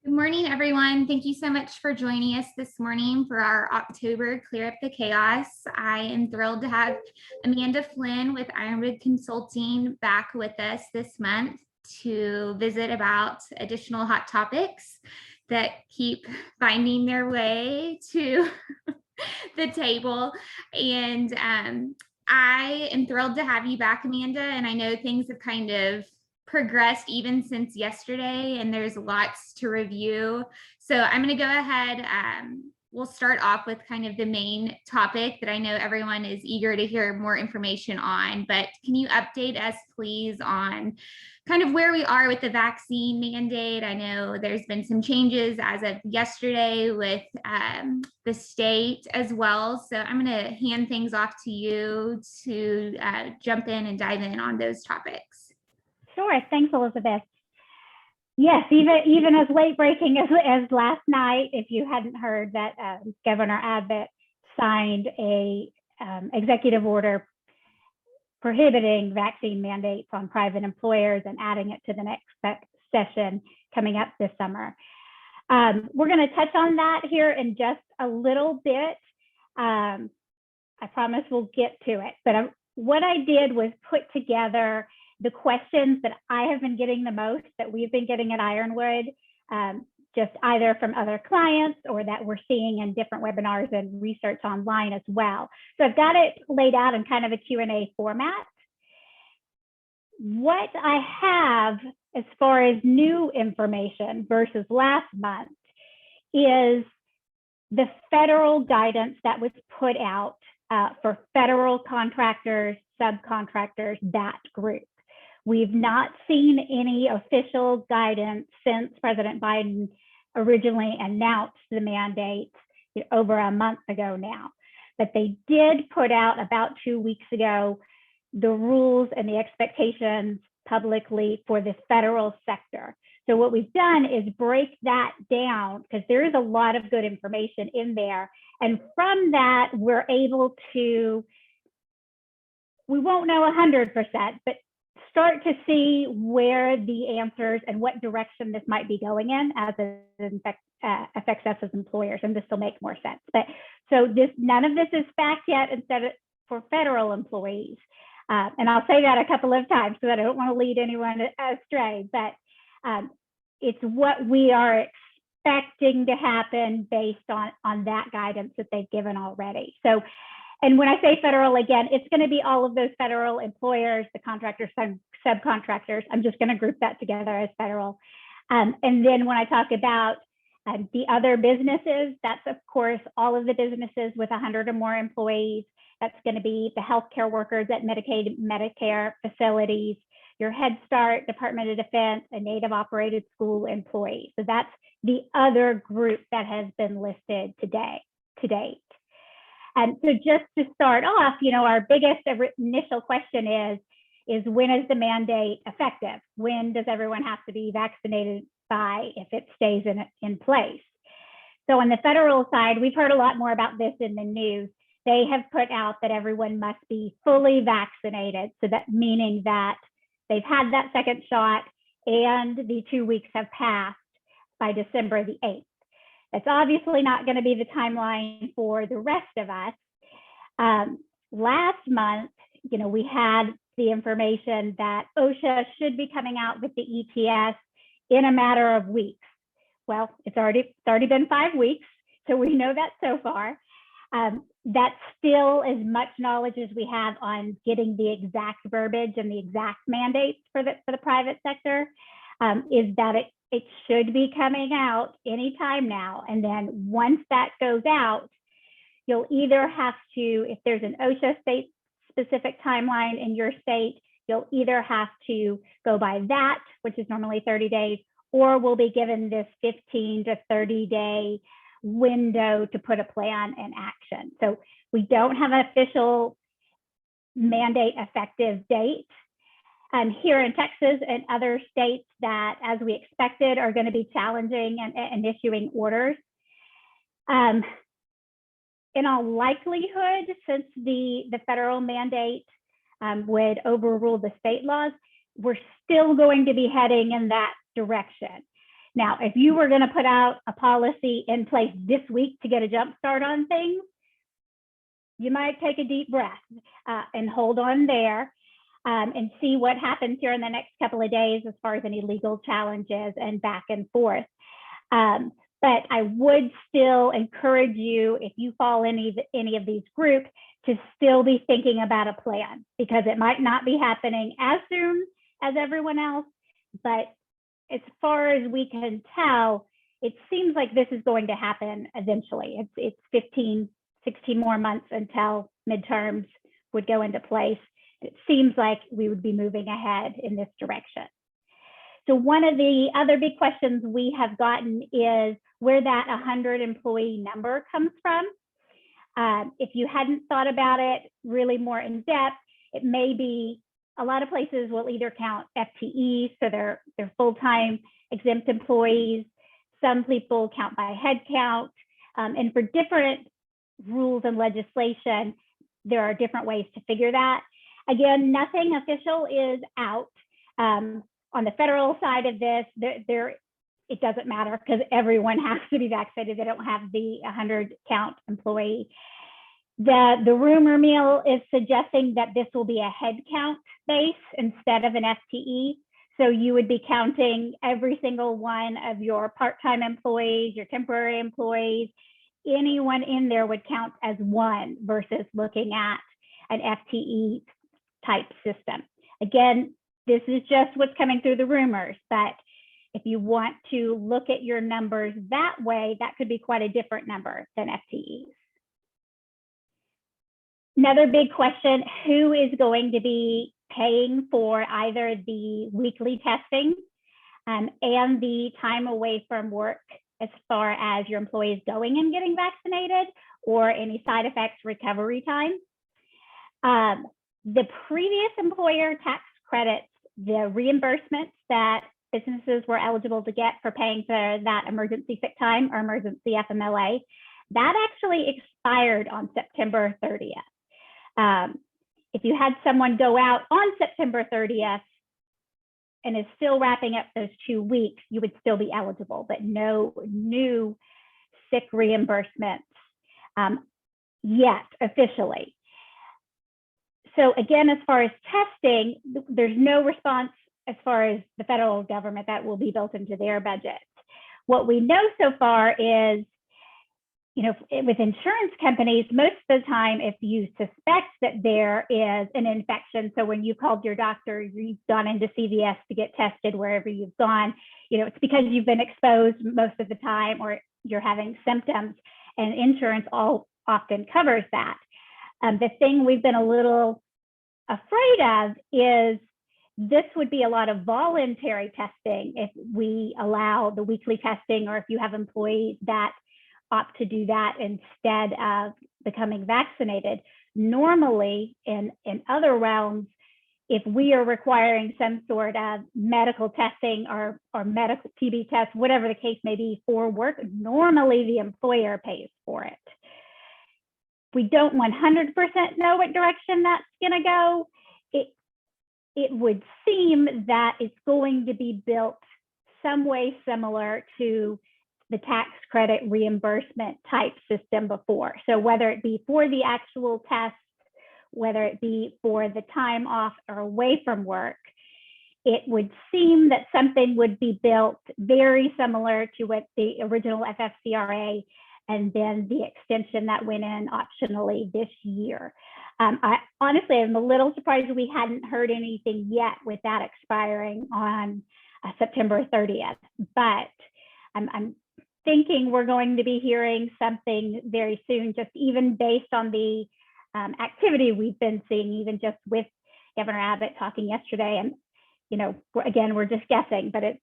Good morning, everyone. Thank you so much for joining us this morning for our October Clear Up the Chaos. I am thrilled to have Amanda Flynn with Ironwood Consulting back with us this month to visit about additional hot topics that keep finding their way to the table. And I am thrilled to have you back, Amanda. And I know things have kind of progressed even since yesterday, and there's lots to review. So I'm going to go ahead. We'll start off with kind of the main topic that I know everyone is eager to hear more information on. But can you update us, please, on kind of where we are with the vaccine mandate? I know there's been some changes as of yesterday with the state as well. So I'm going to hand things off to you to jump in and dive in on those topics. Sure. Thanks, Elizabeth. Yes, even as late breaking as last night, if you hadn't heard that Governor Abbott signed a executive order prohibiting vaccine mandates on private employers and adding it to the next session coming up this summer. We're going to touch on that here in just a little bit. I promise we'll get to it. But what I did was put together the questions that I have been getting the most, that we've been getting at Ironwood, just either from other clients or that we're seeing in different webinars and research online as well. So I've got it laid out in kind of a Q&A format. What I have as far as new information versus last month is the federal guidance that was put out for federal contractors, subcontractors, that group. We've not seen any official guidance since President Biden originally announced the mandate over a month ago now. But they did put out about 2 weeks ago the rules and the expectations publicly for the federal sector. So what we've done is break that down because there is a lot of good information in there. And from that, we're able to, we won't know 100%, but start to see where the answers and what direction this might be going in as it affects us as employers, and this will make more sense. But so none of this is fact yet, instead of for federal employees. And I'll say that a couple of times so that I don't want to lead anyone astray, but it's what we are expecting to happen based on that guidance that they've given already. So, and when I say federal, again, it's going to be all of those federal employers, the contractors, subcontractors. I'm just going to group that together as federal. And then when I talk about the other businesses, that's of course all of the businesses with 100 or more employees. That's going to be the healthcare workers at Medicaid, Medicare facilities, your Head Start, Department of Defense, and Native operated school employees. So that's the other group that has been listed to date. And so just to start off, our biggest initial question is when is the mandate effective? When does everyone have to be vaccinated by if it stays in place? So on the federal side, we've heard a lot more about this in the news. They have put out that everyone must be fully vaccinated. So that meaning that they've had that second shot and the 2 weeks have passed by December the 8th. That's obviously not going to be the timeline for the rest of us. Last month, we had the information that OSHA should be coming out with the ETS in a matter of weeks. Well, it's already been 5 weeks, so we know that so far. That's still as much knowledge as we have on getting the exact verbiage and the exact mandates for the private sector, is that it should be coming out anytime now. And then once that goes out, you'll either have to, if there's an OSHA state specific timeline in your state, you'll either have to go by that, which is normally 30 days, or we'll be given this 15 to 30 day window to put a plan in action. So we don't have an official mandate effective date. Here in Texas and other states that, as we expected, are going to be challenging and issuing orders. In all likelihood, since the federal mandate would overrule the state laws, we're still going to be heading in that direction. Now, if you were going to put out a policy in place this week to get a jump start on things, you might take a deep breath and hold on there and see what happens here in the next couple of days as far as any legal challenges and back and forth. But I would still encourage you, if you fall in any of these groups, to still be thinking about a plan, because it might not be happening as soon as everyone else, but as far as we can tell, it seems like this is going to happen eventually. It's 15, 16 more months until midterms would go into place. It seems like we would be moving ahead in this direction. So one of the other big questions we have gotten is where that 100 employee number comes from. If you hadn't thought about it really more in depth, it may be a lot of places will either count FTEs, so they're full-time exempt employees. Some people count by head count. And for different rules and legislation, there are different ways to figure that. Again, nothing official is out. On the federal side of this, it doesn't matter because everyone has to be vaccinated. They don't have the 100 count employee. The rumor mill is suggesting that this will be a head count base instead of an FTE. So you would be counting every single one of your part-time employees, your temporary employees, anyone in there would count as one versus looking at an FTE type system. Again, this is just what's coming through the rumors, but if you want to look at your numbers that way, that could be quite a different number than FTEs. Another big question, who is going to be paying for either the weekly testing and the time away from work as far as your employees going and getting vaccinated or any side effects recovery time? The previous employer tax credits, the reimbursements that businesses were eligible to get for paying for that emergency sick time or emergency FMLA, that actually expired on September 30th. If you had someone go out on September 30th and is still wrapping up those 2 weeks, you would still be eligible, but no new sick reimbursements yet officially. So again, as far as testing, there's no response as far as the federal government that will be built into their budget. What we know so far is, with insurance companies, most of the time, if you suspect that there is an infection, so when you called your doctor, you've gone into CVS to get tested wherever you've gone, it's because you've been exposed most of the time or you're having symptoms, and insurance often covers that. The thing we've been a little afraid of is this would be a lot of voluntary testing if we allow the weekly testing, or if you have employees that opt to do that instead of becoming vaccinated. Normally, in other realms, if we are requiring some sort of medical testing or medical TB test, whatever the case may be for work, normally the employer pays for it. We don't 100% know what direction that's going to go. It would seem that it's going to be built some way similar to the tax credit reimbursement type system before. So whether it be for the actual tests, whether it be for the time off or away from work, it would seem that something would be built very similar to what the original FFCRA and then the extension that went in optionally this year. I honestly am a little surprised we hadn't heard anything yet with that expiring on September 30th, but I'm thinking we're going to be hearing something very soon, just even based on the activity we've been seeing, even just with Governor Abbott talking yesterday. And, again, we're just guessing, but it's,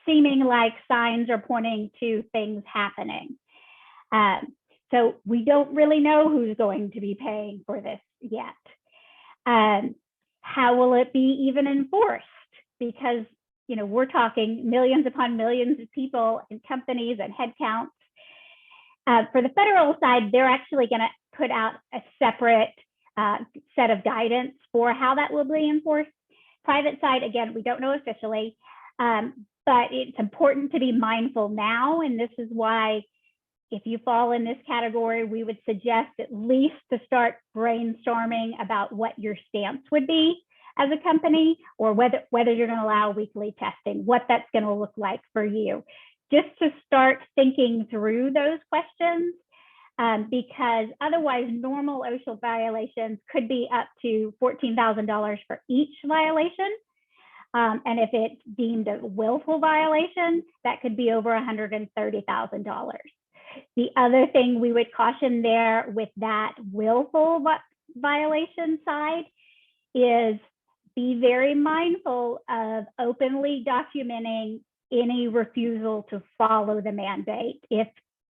seeming like signs are pointing to things happening. So we don't really know who's going to be paying for this yet. How will it be even enforced? Because, we're talking millions upon millions of people and companies and headcounts. For the federal side, they're actually going to put out a separate set of guidance for how that will be enforced. Private side, again, we don't know officially. But it's important to be mindful now. And this is why, if you fall in this category, we would suggest at least to start brainstorming about what your stance would be as a company, or whether you're going to allow weekly testing, what that's going to look like for you. Just to start thinking through those questions, because otherwise normal OSHA violations could be up to $14,000 for each violation. And if it's deemed a willful violation, that could be over $130,000. The other thing we would caution there with that willful violation side is be very mindful of openly documenting any refusal to follow the mandate if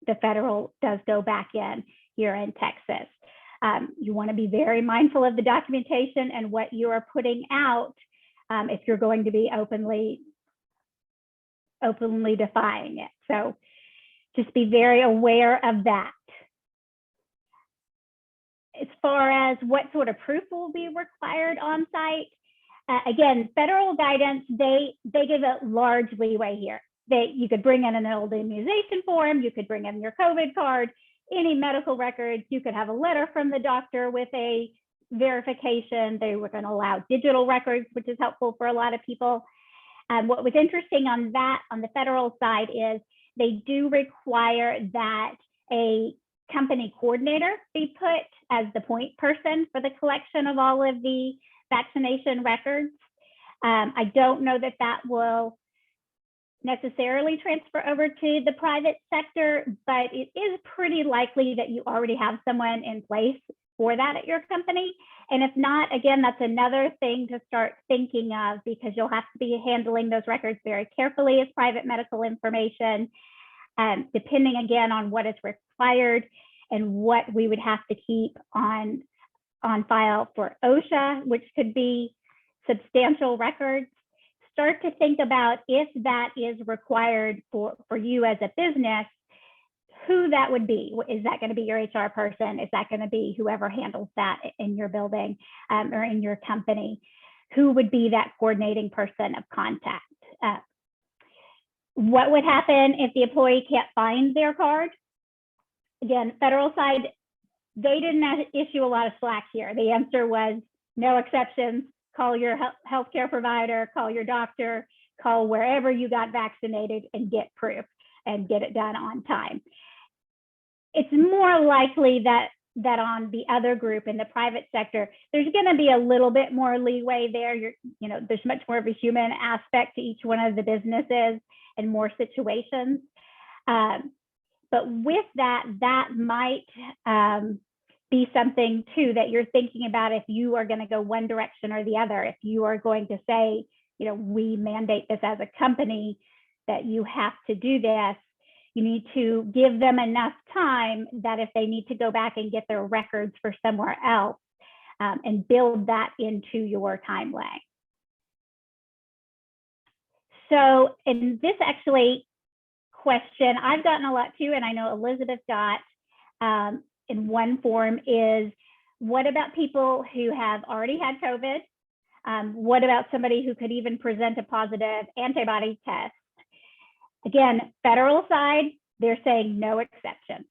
the federal does go back in here in Texas. You want to be very mindful of the documentation and what you are putting out if you're going to be openly defying it. So just be very aware of that. As far as what sort of proof will be required on site, again, federal guidance, they give a large leeway here. You could bring in an old immunization form, you could bring in your COVID card, any medical records, you could have a letter from the doctor with a verification. They were going to allow digital records, which is helpful for a lot of people. What was interesting on the federal side is they do require that a company coordinator be put as the point person for the collection of all of the vaccination records. I don't know that will necessarily transfer over to the private sector, but it is pretty likely that you already have someone in place for that at your company. And if not, again, that's another thing to start thinking of, because you'll have to be handling those records very carefully as private medical information, depending again on what is required and what we would have to keep on file for OSHA, which could be substantial records. Start to think about, if that is required for you as a business, who that would be. Is that going to be your HR person? Is that going to be whoever handles that in your building or in your company? Who would be that coordinating person of contact? What would happen if the employee can't find their card? Again, federal side, they didn't issue a lot of slack here. The answer was no exceptions. Call your healthcare provider, call your doctor, call wherever you got vaccinated and get proof and get it done on time. It's more likely that on the other group in the private sector, there's going to be a little bit more leeway there. There's much more of a human aspect to each one of the businesses and more situations. But with that might be something too that you're thinking about if you are going to go one direction or the other. If you are going to say, we mandate this as a company, that you have to do this, you need to give them enough time that if they need to go back and get their records for somewhere else, and build that into your timeline. So, and this actually question I've gotten a lot too, and I know Elizabeth got in one form, is what about people who have already had COVID? What about somebody who could even present a positive antibody test? Again, federal side, they're saying no exceptions.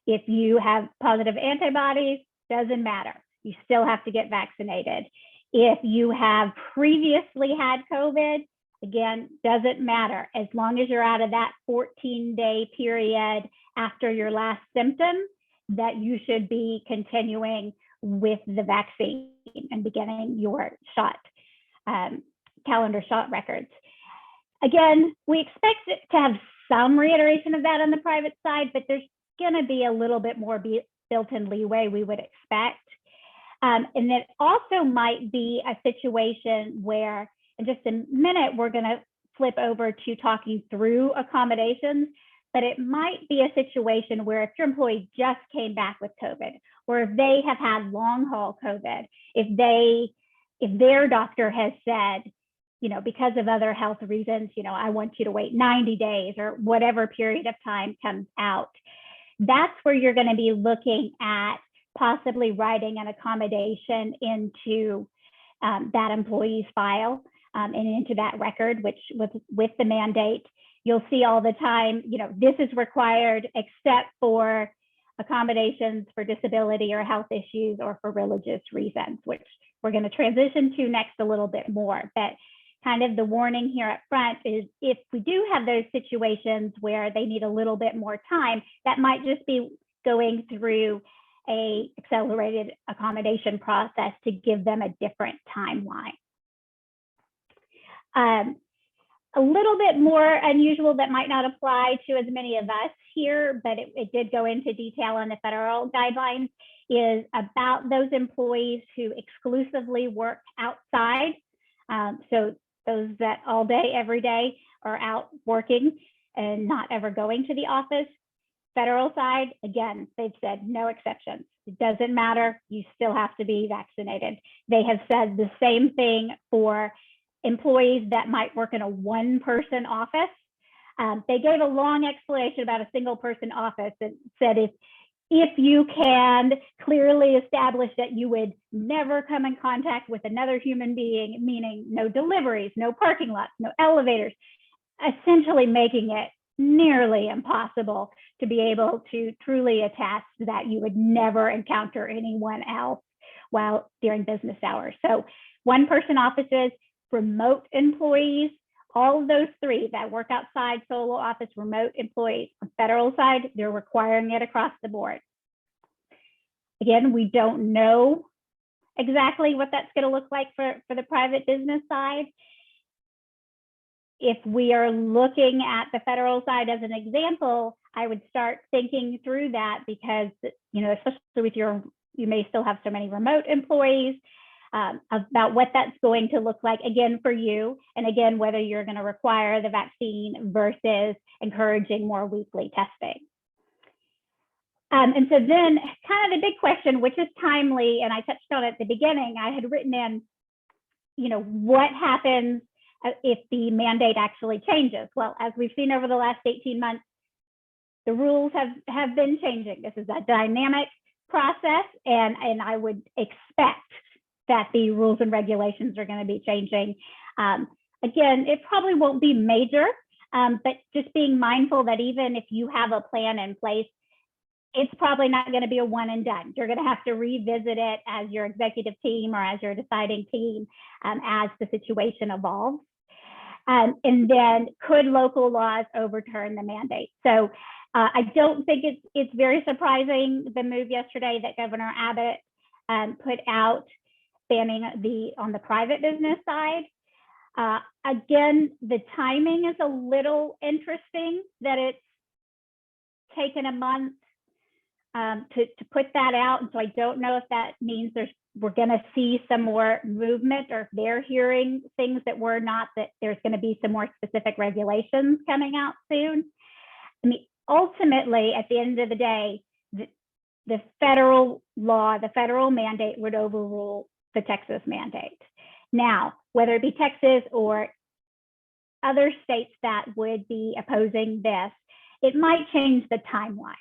If you have positive antibodies, doesn't matter. You still have to get vaccinated. If you have previously had COVID, again, doesn't matter. As long as you're out of that 14-day period after your last symptom, that you should be continuing with the vaccine and beginning your calendar shot records. Again, we expect to have some reiteration of that on the private side, but there's going to be a little bit more built-in leeway we would expect. And it also might be a situation where, in just a minute, we're going to flip over to talking through accommodations, but it might be a situation where if your employee just came back with COVID, or if they have had long-haul COVID, if their doctor has said, because of other health reasons, I want you to wait 90 days or whatever period of time comes out, that's where you're going to be looking at possibly writing an accommodation into that employee's file. and into that record, which with the mandate, you'll see all the time, this is required except for accommodations for disability or health issues or for religious reasons, which we're going to transition to next a little bit more. But kind of the warning here up front is if we do have those situations where they need a little bit more time, that might just be going through a accelerated accommodation process to give them a different timeline. A little bit more unusual that might not apply to as many of us here, but it did go into detail on the federal guidelines, is about those employees who exclusively work outside. So those that all day, every day are out working and not ever going to the office. Federal side, again, they've said no exceptions. It doesn't matter. You still have to be vaccinated. They have said the same thing for employees that might work in a one-person office. They gave a long explanation about a single-person office and said if you can clearly establish that you would never come in contact with another human being, meaning no deliveries, no parking lots, no elevators, essentially making it nearly impossible to be able to truly attest that you would never encounter anyone else while during business hours. So one-person offices, remote employees, all of those three that work outside, solo office, remote employees. On federal side, they're requiring it across the board. Again, we don't know exactly what that's going to look like for the private business side. If we are looking at the federal side as an example, I would start thinking through that because, especially with you may still have so many remote employees, about what that's going to look like, again, for you, and again, whether you're going to require the vaccine versus encouraging more weekly testing. And so then kind of the big question, which is timely, and I touched on it at the beginning, I had written in, what happens if the mandate actually changes? Well, as we've seen over the last 18 months, the rules have been changing. This is a dynamic process, and I would expect that the rules and regulations are going to be changing. Again, it probably won't be major, but just being mindful that even if you have a plan in place, it's probably not going to be a one and done. You're going to have to revisit it as your executive team or as your deciding team as the situation evolves. And then could local laws overturn the mandate? So I don't think it's very surprising, the move yesterday that Governor Abbott put out banning on the private business side. Again, the timing is a little interesting that it's taken a month to put that out. And so I don't know if that means we're going to see some more movement, or if they're hearing things that we're not, that there's going to be some more specific regulations coming out soon. I mean, ultimately, at the end of the day, the federal law, the federal mandate would overrule the Texas mandate. Now, whether it be Texas or other states that would be opposing this, it might change the timelines.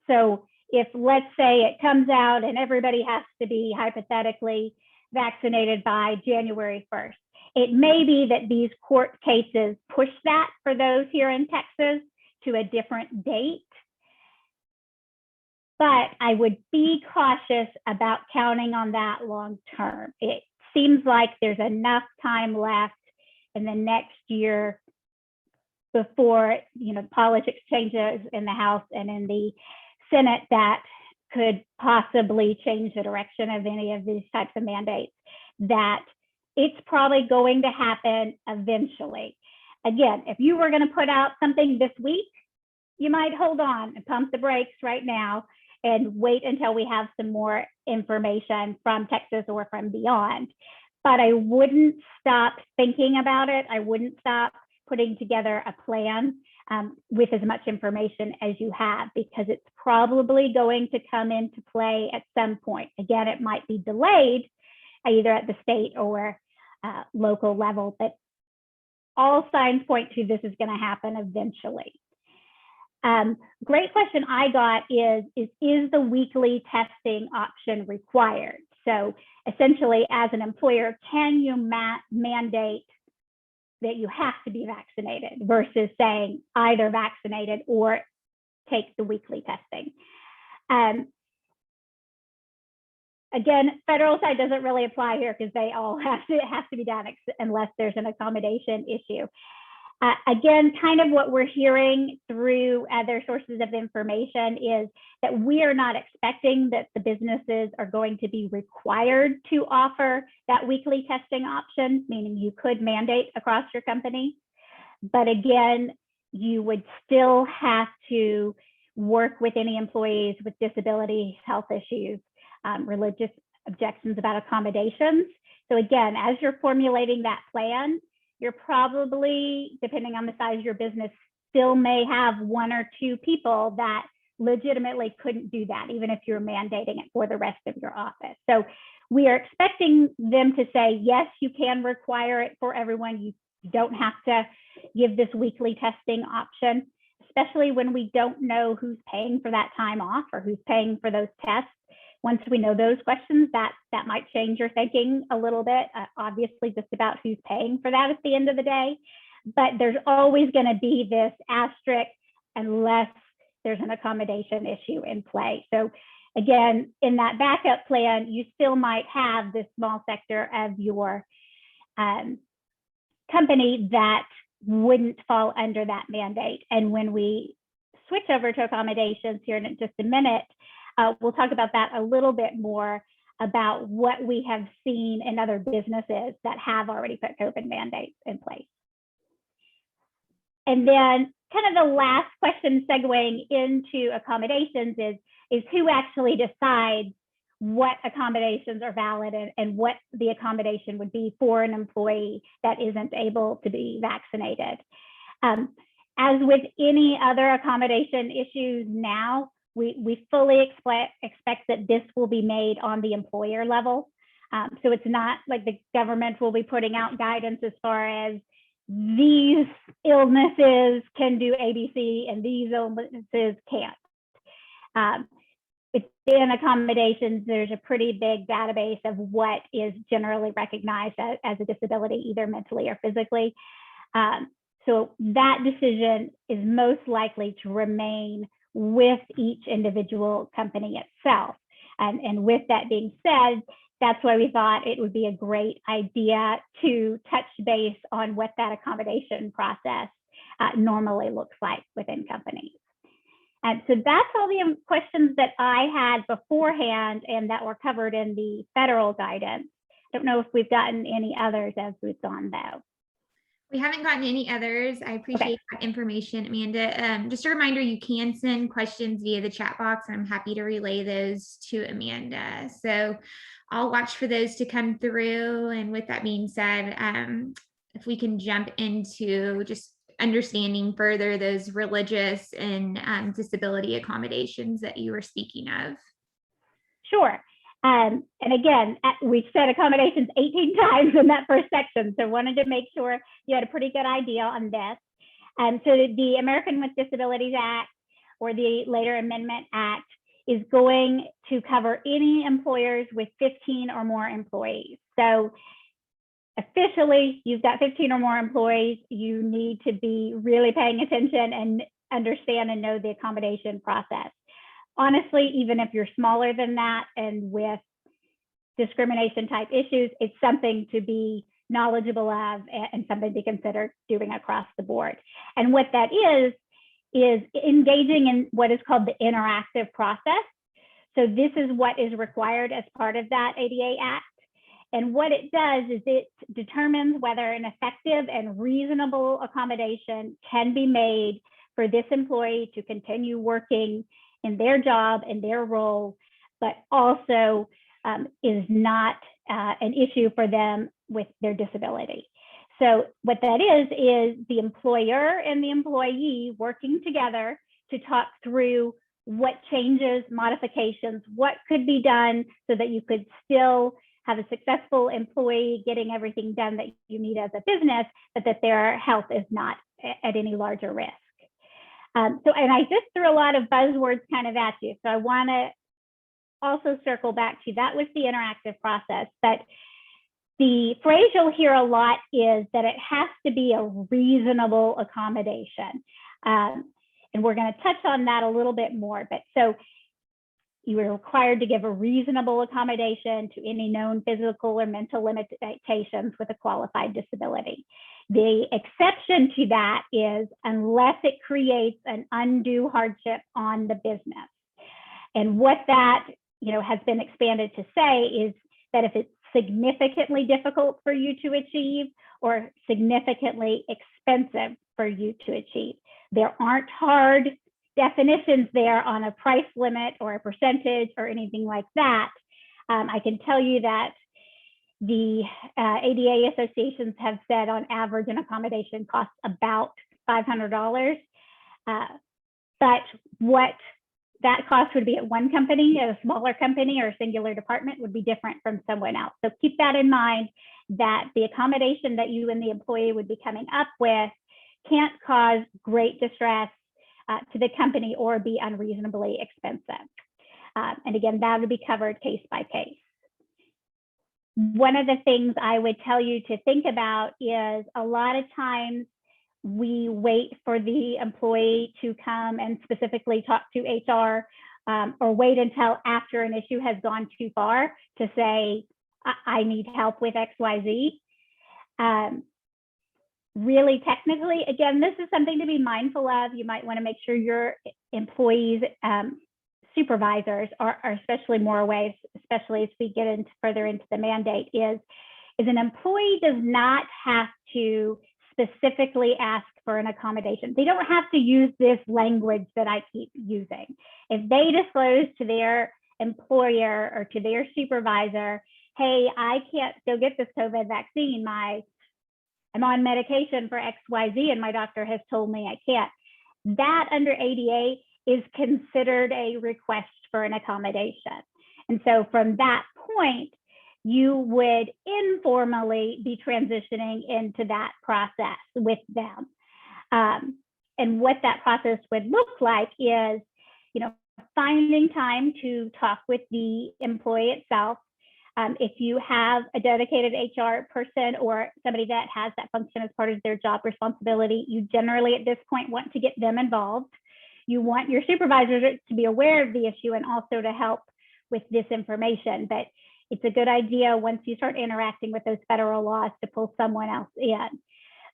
So if, let's say, it comes out and everybody has to be hypothetically vaccinated by January 1st, it may be that these court cases push that for those here in Texas to a different date. But I would be cautious about counting on that long term. It seems like there's enough time left in the next year before politics changes in the House and in the Senate that could possibly change the direction of any of these types of mandates, that it's probably going to happen eventually. Again, if you were going to put out something this week, you might hold on and pump the brakes right now and wait until we have some more information from Texas or from beyond. But I wouldn't stop thinking about it. I wouldn't stop putting together a plan with as much information as you have, because it's probably going to come into play at some point. Again, it might be delayed either at the state or local level, but all signs point to this is going to happen eventually. Great question I got is the weekly testing option required? So essentially, as an employer, can you mandate that you have to be vaccinated versus saying either vaccinated or take the weekly testing. Again, federal side doesn't really apply here because they all have to be done unless there's an accommodation issue. Again, kind of what we're hearing through other sources of information is that we are not expecting that the businesses are going to be required to offer that weekly testing option, meaning you could mandate across your company. But again, you would still have to work with any employees with disability, health issues, religious objections about accommodations. So again, as you're formulating that plan, you're probably, depending on the size of your business, still may have one or two people that legitimately couldn't do that, even if you're mandating it for the rest of your office. So we are expecting them to say, yes, you can require it for everyone. You don't have to give this weekly testing option, especially when we don't know who's paying for that time off or who's paying for those tests. Once we know those questions, that might change your thinking a little bit, obviously just about who's paying for that at the end of the day. But there's always going to be this asterisk unless there's an accommodation issue in play. So again, in that backup plan, you still might have this small sector of your company that wouldn't fall under that mandate. And when we switch over to accommodations here in just a minute, we'll talk about that a little bit more about what we have seen in other businesses that have already put COVID mandates in place. And then kind of the last question segueing into accommodations is who actually decides what accommodations are valid and what the accommodation would be for an employee that isn't able to be vaccinated. As with any other accommodation issues now, we fully expect that this will be made on the employer level. So it's not like the government will be putting out guidance as far as these illnesses can do ABC and these illnesses can't. Within accommodations, there's a pretty big database of what is generally recognized as a disability, either mentally or physically. So that decision is most likely to remain with each individual company itself. And with that being said, that's why we thought it would be a great idea to touch base on what that accommodation process normally looks like within companies. And so that's all the questions that I had beforehand and that were covered in the federal guidance. I don't know if we've gotten any others as we've gone though. We haven't gotten any others. I appreciate that information, Amanda. Just a reminder, you can send questions via the chat box. I'm happy to relay those to Amanda. So I'll watch for those to come through. And with that being said, if we can jump into just understanding further those religious and disability accommodations that you were speaking of. Sure. And again, we said accommodations 18 times in that first section, so wanted to make sure you had a pretty good idea on this. So the American with Disabilities Act, or the later Amendment Act, is going to cover any employers with 15 or more employees. So officially, you've got 15 or more employees, you need to be really paying attention and understand and know the accommodation process. Honestly, even if you're smaller than that and with discrimination type issues, it's something to be knowledgeable of and something to consider doing across the board. And what that is engaging in what is called the interactive process. So this is what is required as part of that ADA Act. And what it does is it determines whether an effective and reasonable accommodation can be made for this employee to continue working in their job and their role, but also is not an issue for them with their disability. So what that is the employer and the employee working together to talk through what changes, modifications, what could be done so that you could still have a successful employee getting everything done that you need as a business, but that their health is not at any larger risk. And I just threw a lot of buzzwords kind of at you. So I want to also circle back to that was the interactive process. But The phrase you'll hear a lot is that it has to be a reasonable accommodation. And we're going to touch on that a little bit more. But so you are required to give a reasonable accommodation to any known physical or mental limitations with a qualified disability. The exception to that is unless it creates an undue hardship on the business. And what that has been expanded to say is that if it's significantly difficult for you to achieve or significantly expensive for you to achieve. There aren't hard definitions there on a price limit or a percentage or anything like that. I can tell you that the ADA associations have said on average an accommodation costs about $500. But what that cost would be at one company, at a smaller company or a singular department would be different from someone else. So keep that in mind, that the accommodation that you and the employee would be coming up with can't cause great distress to the company or be unreasonably expensive. And again, that would be covered case by case. One of the things I would tell you to think about is a lot of times we wait for the employee to come and specifically talk to HR or wait until after an issue has gone too far to say, I need help with XYZ. Really technically, again, this is something to be mindful of. You might want to make sure your employees, supervisors are especially more aware, especially as we get further into the mandate, is an employee does not have to specifically ask for an accommodation. They don't have to use this language that I keep using. If they disclose to their employer or to their supervisor, hey, I can't still get this COVID vaccine, I'm on medication for XYZ and my doctor has told me I can't. That under ADA is considered a request for an accommodation. And so from that point, you would informally be transitioning into that process with them. And what that process would look like is, finding time to talk with the employee itself. If you have a dedicated HR person or somebody that has that function as part of their job responsibility, you generally at this point want to get them involved. You want your supervisor to be aware of the issue and also to help with this information. But it's a good idea once you start interacting with those federal laws to pull someone else in.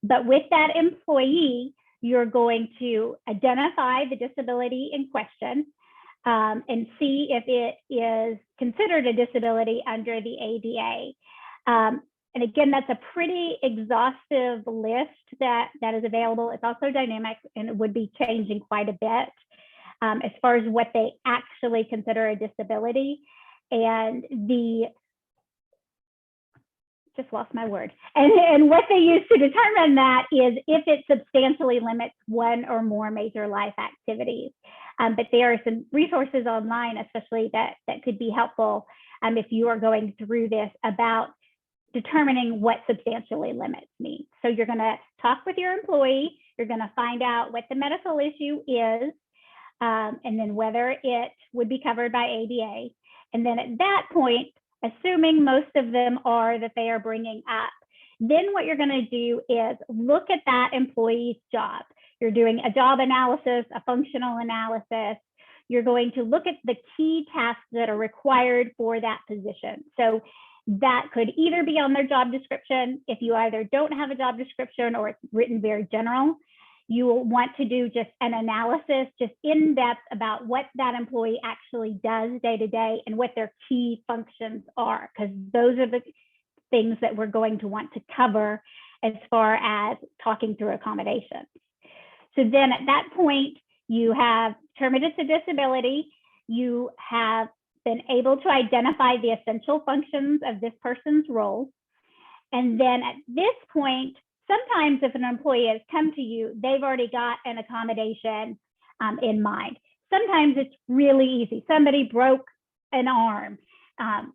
But with that employee, you're going to identify the disability in question and see if it is considered a disability under the ADA. And again, that's a pretty exhaustive list that is available. It's also dynamic and it would be changing quite a bit as far as what they actually consider a disability. And just lost my word. And what they use to determine that is if it substantially limits one or more major life activities. But there are some resources online, especially that could be helpful if you are going through this about determining what substantially limits means. So you're going to talk with your employee, you're going to find out what the medical issue is, and then whether it would be covered by ADA. And then at that point, assuming most of them are that they are bringing up, then what you're going to do is look at that employee's job. You're doing a job analysis, a functional analysis. You're going to look at the key tasks that are required for that position. So that could either be on their job description. If you either don't have a job description or it's written very general, you will want to do just an analysis, just in depth about what that employee actually does day to day and what their key functions are, because those are the things that we're going to want to cover as far as talking through accommodations. So then at that point, you have determined it's a disability. You have been able to identify the essential functions of this person's role. And then at this point, sometimes if an employee has come to you, they've already got an accommodation in mind. Sometimes it's really easy. Somebody broke an arm.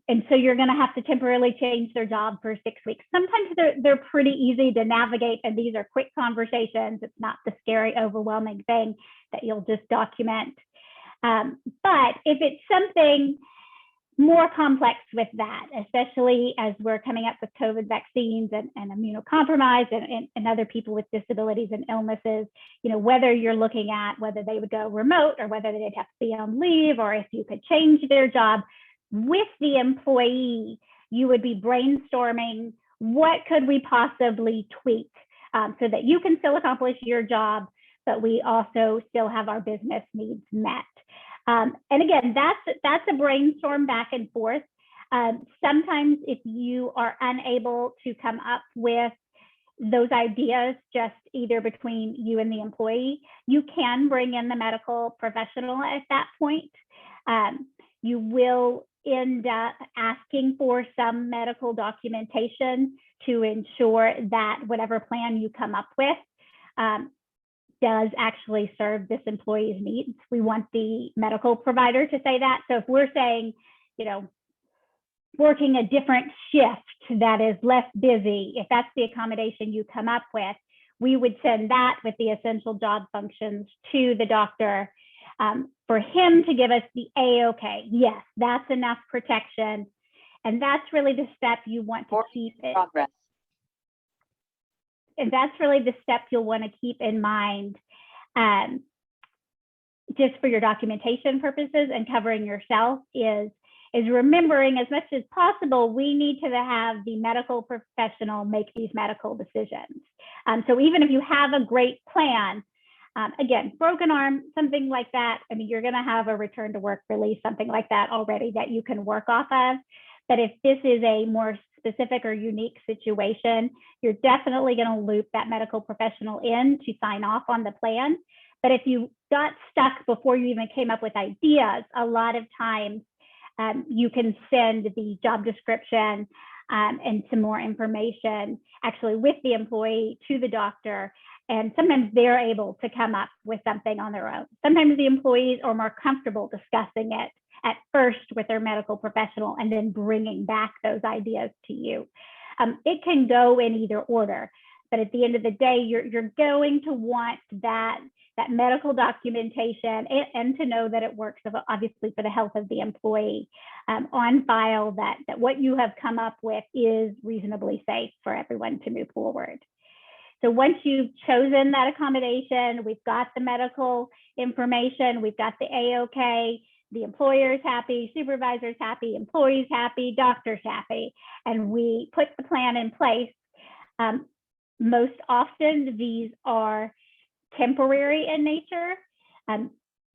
And so you're going to have to temporarily change their job for 6 weeks. Sometimes they're pretty easy to navigate, and these are quick conversations. It's not the scary, overwhelming thing that you'll just document. But if it's something more complex with that, especially as we're coming up with COVID vaccines and immunocompromised and other people with disabilities and illnesses, whether you're looking at whether they would go remote or whether they'd have to be on leave or if you could change their job. With the employee, you would be brainstorming what could we possibly tweak so that you can still accomplish your job, but we also still have our business needs met. And again, that's a brainstorm back and forth. Sometimes if you are unable to come up with those ideas just either between you and the employee, you can bring in the medical professional at that point. You will end up asking for some medical documentation to ensure that whatever plan you come up with does actually serve this employee's needs. We want the medical provider to say that. So if we're saying, working a different shift that is less busy, if that's the accommodation you come up with, we would send that with the essential job functions to the doctor for him to give us the A-OK. Yes, that's enough protection. And that's really the step you want to keep it. Progress. And that's really the step you'll want to keep in mind just for your documentation purposes and covering yourself is remembering as much as possible, we need to have the medical professional make these medical decisions. So even if you have a great plan, again, broken arm, something like that, I mean, you're going to have a return to work release, something like that already that you can work off of. But if this is a more specific or unique situation, you're definitely going to loop that medical professional in to sign off on the plan. But if you got stuck before you even came up with ideas, a lot of times you can send the job description and some more information actually with the employee to the doctor. And sometimes they're able to come up with something on their own. Sometimes the employees are more comfortable discussing it at first with their medical professional and then bringing back those ideas to you. It can go in either order, but at the end of the day, you're going to want that medical documentation and to know that it works, obviously, for the health of the employee on file, that what you have come up with is reasonably safe for everyone to move forward. So once you've chosen that accommodation, we've got the medical information, we've got the A-OK, the employer's happy, supervisor's happy, employees happy, doctor's happy, and we put the plan in place. Most often, these are temporary in nature.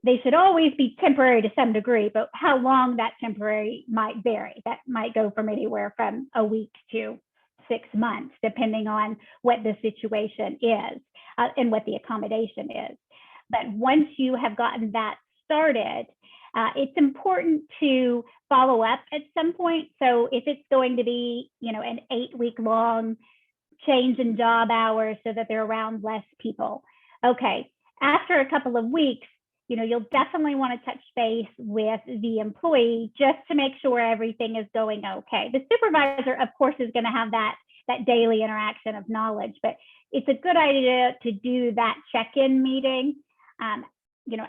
They should always be temporary to some degree, but how long that temporary might vary. That might go from anywhere from a week to 6 months, depending on what the situation is and what the accommodation is. But once you have gotten that started, it's important to follow up at some point. So if it's going to be, an 8-week-long change in job hours so that they're around less people. Okay, after a couple of weeks, you'll definitely want to touch base with the employee just to make sure everything is going okay. The supervisor, of course, is going to have that daily interaction of knowledge, but it's a good idea to do that check-in meeting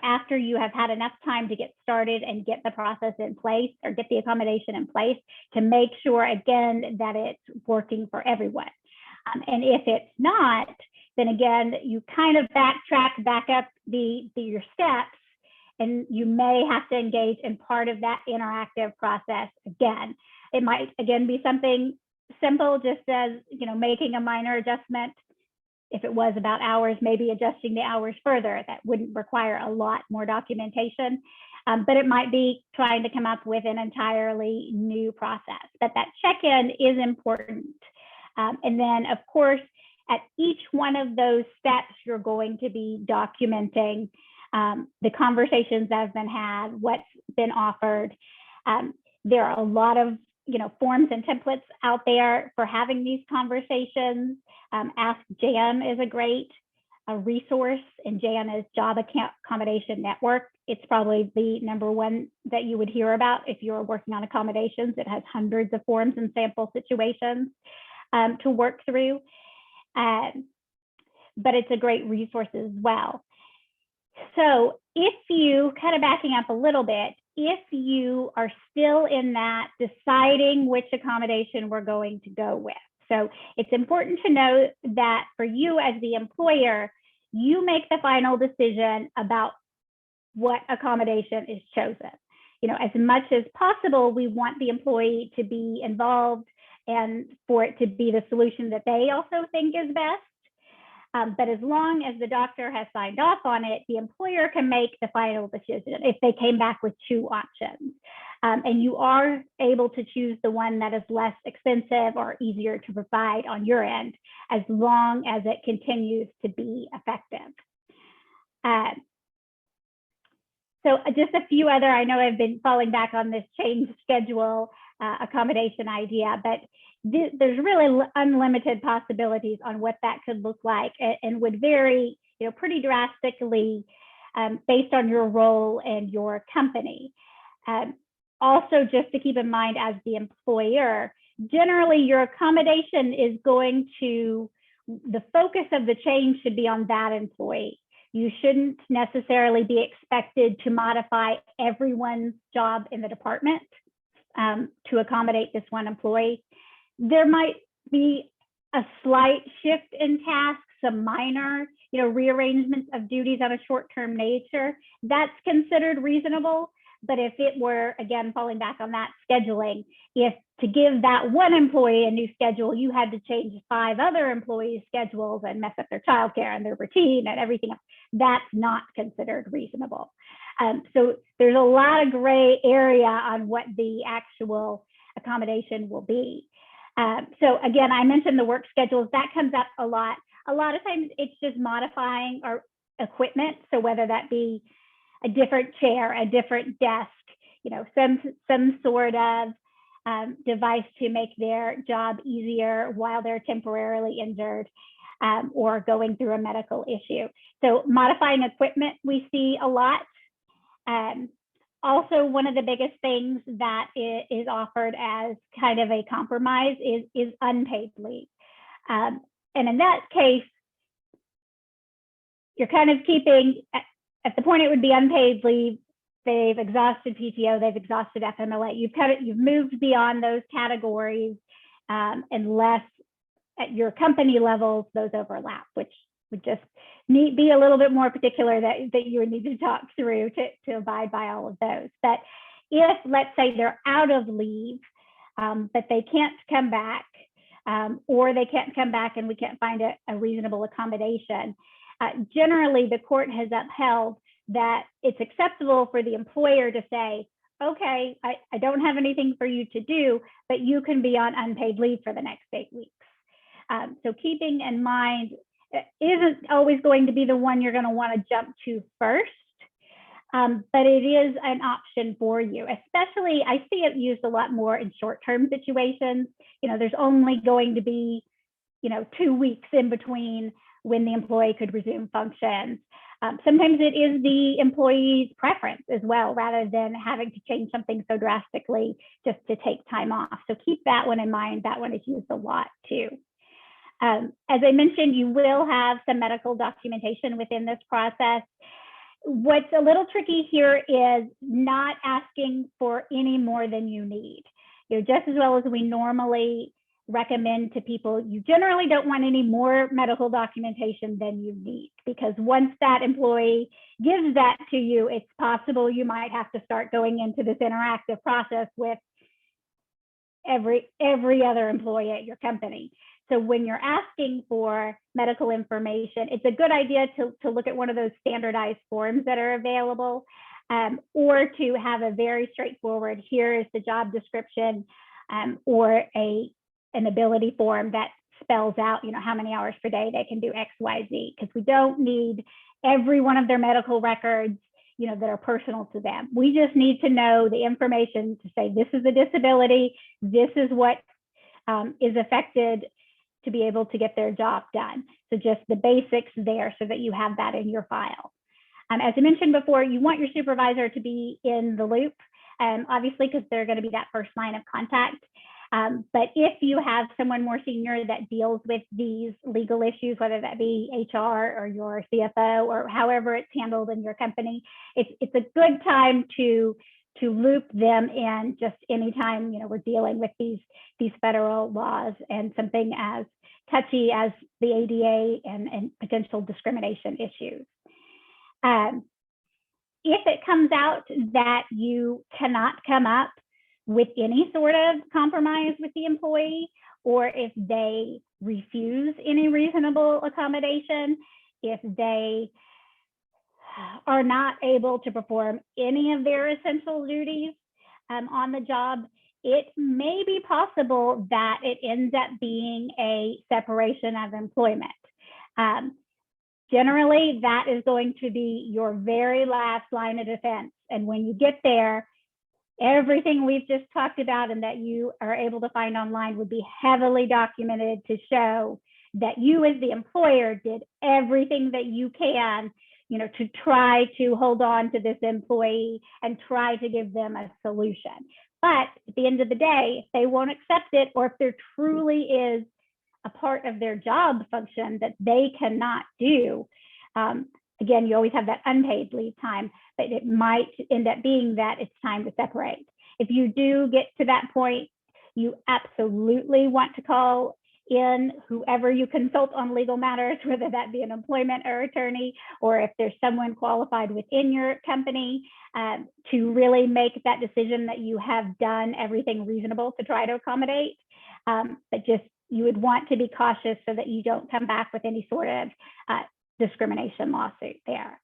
after you have had enough time to get started and get the process in place or get the accommodation in place to make sure, again, that it's working for everyone. And if it's not, then again, you kind of backtrack back up your steps, and you may have to engage in part of that interactive process again. It might, again, be something simple, just as, making a minor adjustment. If it was about hours, maybe adjusting the hours further. That wouldn't require a lot more documentation, but it might be trying to come up with an entirely new process. But that check-in is important. And then, of course, at each one of those steps, you're going to be documenting the conversations that have been had, what's been offered. There are a lot of forms and templates out there for having these conversations. Ask Jan is a great resource, and Jan is Job Accommodation Network. It's probably the -- that you would hear about if you're working on accommodations. It has hundreds of forms and sample situations to work through. But it's a great resource as well. So if you, kind of backing up a little bit, if you are still in that deciding which accommodation we're going to go with. So it's important to know that for you as the employer, you make the final decision about what accommodation is chosen. You know, as much as possible, we want the employee to be involved and for it to be the solution that they also think is best. But as long as the doctor has signed off on it, the employer can make the final decision if they came back with two options. And you are able to choose the one that is less expensive or easier to provide on your end, as long as it continues to be effective. So just a few other, I know I've been falling back on this change schedule accommodation idea, but there's really unlimited possibilities on what that could look like, and would vary, you know, pretty drastically based on your role and your company. Also, just to keep in mind as the employer, generally your accommodation is going to, the focus of the change should be on that employee. You shouldn't necessarily be expected to modify everyone's job in the department to accommodate this one employee. There might be a slight shift in tasks, some minor, you know, rearrangements of duties on a short-term nature. That's considered reasonable. But if it were, again, falling back on that scheduling, if to give that one employee a new schedule, you had to change 5 other employees' schedules and mess up their childcare and their routine and everything else, that's not considered reasonable. So there's a lot of gray area on what the actual accommodation will be. So again, I mentioned the work schedules. That comes up a lot. A lot of times it's just modifying our equipment. So whether that be a different chair, a different desk, you know, some sort of device to make their job easier while they're temporarily injured or going through a medical issue. So modifying equipment we see a lot. Also, one of the biggest things that is offered as kind of a compromise is unpaid leave. And in that case, you're kind of keeping, at the point it would be unpaid leave, they've exhausted PTO, they've exhausted FMLA. You've moved beyond those categories unless at your company levels those overlap, which would just be a little bit more particular that you would need to talk through to abide by all of those. But if, let's say, they're out of leave, but they can't come back, or they can't come back and we can't find a reasonable accommodation, generally the court has upheld that it's acceptable for the employer to say, okay, I don't have anything for you to do, but you can be on unpaid leave for the next 8 weeks. So keeping in mind, it isn't always going to be the one you're going to want to jump to first, but it is an option for you. Especially, I see it used a lot more in short-term situations. You know, there's only going to be, 2 weeks in between when the employee could resume functions. Sometimes it is the employee's preference as well, rather than having to change something so drastically just to take time off. So keep that one in mind. That one is used a lot too. As I mentioned, you will have some medical documentation within this process. What's a little tricky here is not asking for any more than you need. Just as well as we normally recommend to people, you generally don't want any more medical documentation than you need, because once that employee gives that to you, it's possible you might have to start going into this interactive process with every other employee at your company. So when you're asking for medical information, it's a good idea to look at one of those standardized forms that are available, or to have a very straightforward, here is the job description, or an ability form that spells out, how many hours per day they can do X, Y, Z, because we don't need every one of their medical records, that are personal to them. We just need to know the information to say, this is a disability, this is what is affected, to be able to get their job done. So just the basics there so that you have that in your file. As I mentioned before, you want your supervisor to be in the loop, obviously, because they're going to be that first line of contact. But if you have someone more senior that deals with these legal issues, whether that be HR or your CFO or however it's handled in your company, it's a good time to to loop them in just anytime, we're dealing with these federal laws and something as touchy as the ADA and potential discrimination issues. If it comes out that you cannot come up with any sort of compromise with the employee, or if they refuse any reasonable accommodation, if they are not able to perform any of their essential duties on the job, it may be possible that it ends up being a separation of employment. Generally, that is going to be your very last line of defense. And when you get there, everything we've just talked about and that you are able to find online would be heavily documented to show that you as the employer did everything that you can, to try to hold on to this employee and try to give them a solution. But at the end of the day, if they won't accept it, or if there truly is a part of their job function that they cannot do, again, you always have that unpaid leave time, but it might end up being that it's time to separate. If you do get to that point, you absolutely want to call in whoever you consult on legal matters, whether that be an employment or attorney, or if there's someone qualified within your company, to really make that decision that you have done everything reasonable to try to accommodate. But just, you would want to be cautious so that you don't come back with any sort of discrimination lawsuit there.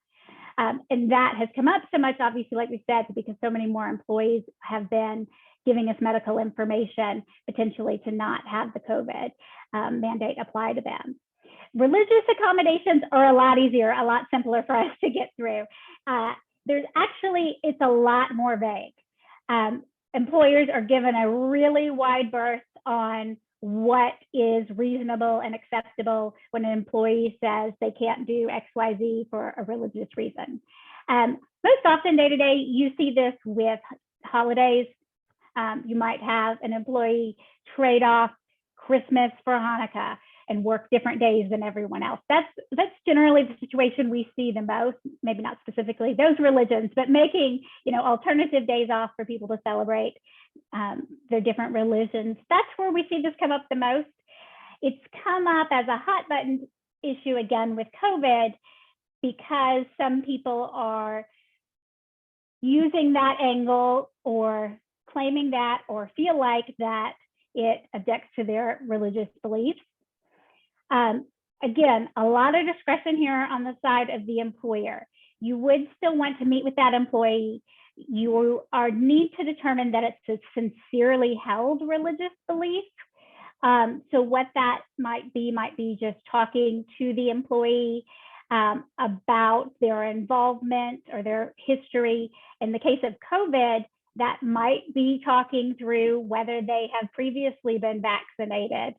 And that has come up so much, obviously, like we said, because so many more employees have been giving us medical information potentially to not have the COVID mandate apply to them. Religious accommodations are a lot easier, a lot simpler for us to get through. There's actually, it's a lot more vague. Employers are given a really wide berth on what is reasonable and acceptable when an employee says they can't do XYZ for a religious reason. Most often day to day, you see this with holidays. You might have an employee trade off Christmas for Hanukkah and work different days than everyone else. That's generally the situation we see the most, maybe not specifically those religions, but making alternative days off for people to celebrate their different religions. That's where we see this come up the most. It's come up as a hot button issue again with COVID, because some people are using that angle or claiming that or feel like that it objects to their religious beliefs. Again, a lot of discretion here on the side of the employer. You would still want to meet with that employee. You need to determine that it's a sincerely held religious belief. So what that might be just talking to the employee about their involvement or their history. In the case of COVID, that might be talking through whether they have previously been vaccinated,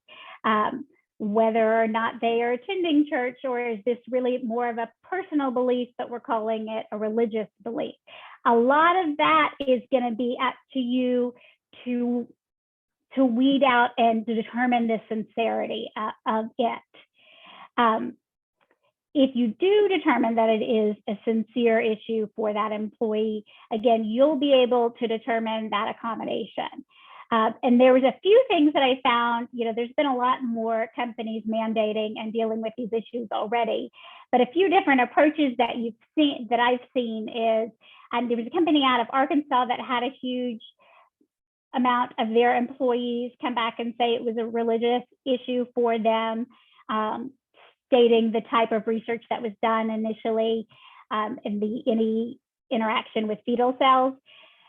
whether or not they are attending church, or is this really more of a personal belief, but we're calling it a religious belief. A lot of that is going to be up to you to weed out and to determine the sincerity of it. If you do determine that it is a sincere issue for that employee, again, you'll be able to determine that accommodation. And there was a few things that I found, there's been a lot more companies mandating and dealing with these issues already, but a few different approaches that I've seen is, there was a company out of Arkansas that had a huge amount of their employees come back and say it was a religious issue for them, stating the type of research that was done initially and any interaction with fetal cells.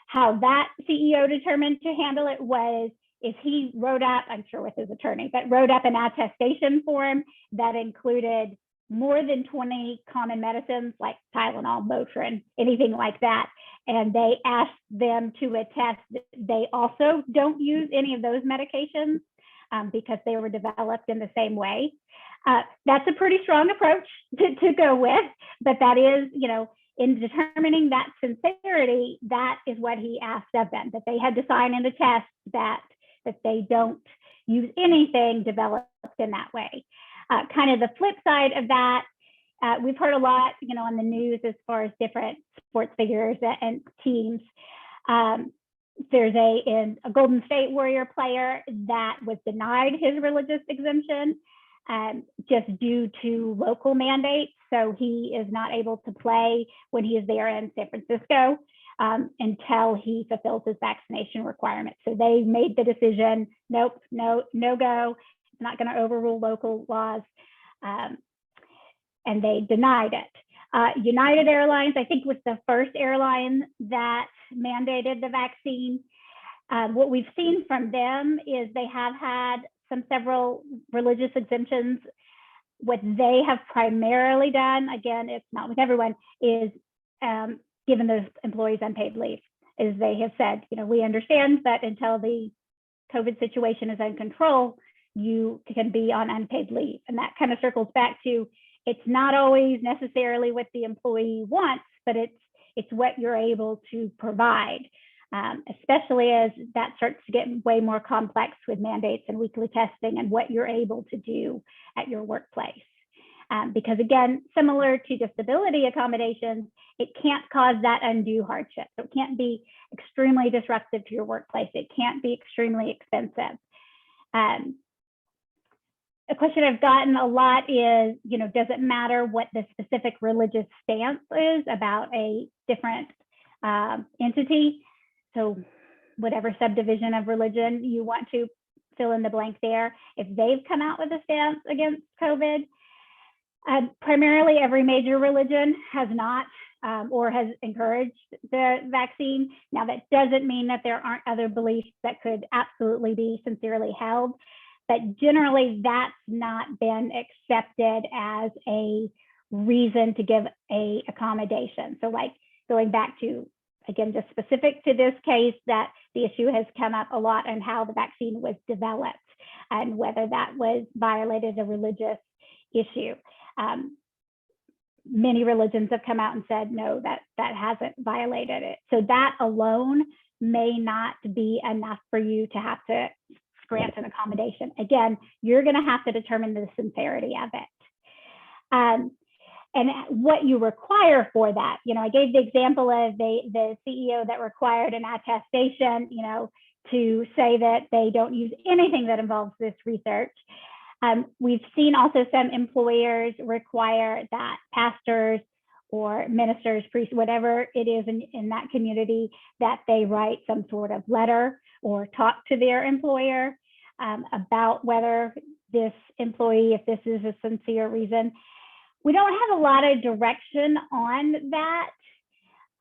How that CEO determined to handle it was, is he wrote up, I'm sure with his attorney, but wrote up an attestation form that included more than 20 common medicines like Tylenol, Motrin, anything like that. And they asked them to attest that they also don't use any of those medications because they were developed in the same way. That's a pretty strong approach to go with, but that is, in determining that sincerity, that is what he asked of them, that they had to sign and attest that they don't use anything developed in that way. Kind of the flip side of that, we've heard a lot, on the news as far as different sports figures and teams There's a Golden State Warrior player that was denied his religious exemption just due to local mandates. So he is not able to play when he is there in San Francisco until he fulfills his vaccination requirements. So they made the decision, nope, no go. It's not going to overrule local laws. And they denied it. United Airlines, I think, was the first airline that mandated the vaccine. What we've seen from them is they have had several religious exemptions. What they have primarily done, again, it's not with everyone, is given those employees unpaid leave. Is they have said, we understand that until the COVID situation is in control, you can be on unpaid leave. And that kind of circles back to, it's not always necessarily what the employee wants, but it's what you're able to provide, especially as that starts to get way more complex with mandates and weekly testing and what you're able to do at your workplace. Because again, similar to disability accommodations, it can't cause that undue hardship. So it can't be extremely disruptive to your workplace. It can't be extremely expensive. A question I've gotten a lot is, does it matter what the specific religious stance is about a different entity? So whatever subdivision of religion you want to fill in the blank there, if they've come out with a stance against COVID, primarily every major religion has not or has encouraged the vaccine. Now, that doesn't mean that there aren't other beliefs that could absolutely be sincerely held, but generally that's not been accepted as a reason to give a accommodation. So like going back to, again, just specific to this case, that the issue has come up a lot on how the vaccine was developed and whether that was violated a religious issue. Many religions have come out and said, no, that hasn't violated it. So that alone may not be enough for you to have to grant an accommodation. Again, you're going to have to determine the sincerity of it. And what you require for that, I gave the example of the CEO that required an attestation, to say that they don't use anything that involves this research. We've seen also some employers require that pastors or ministers, priests, whatever it is in that community, that they write some sort of letter or talk to their employer about whether this employee, if this is a sincere reason. We don't have a lot of direction on that.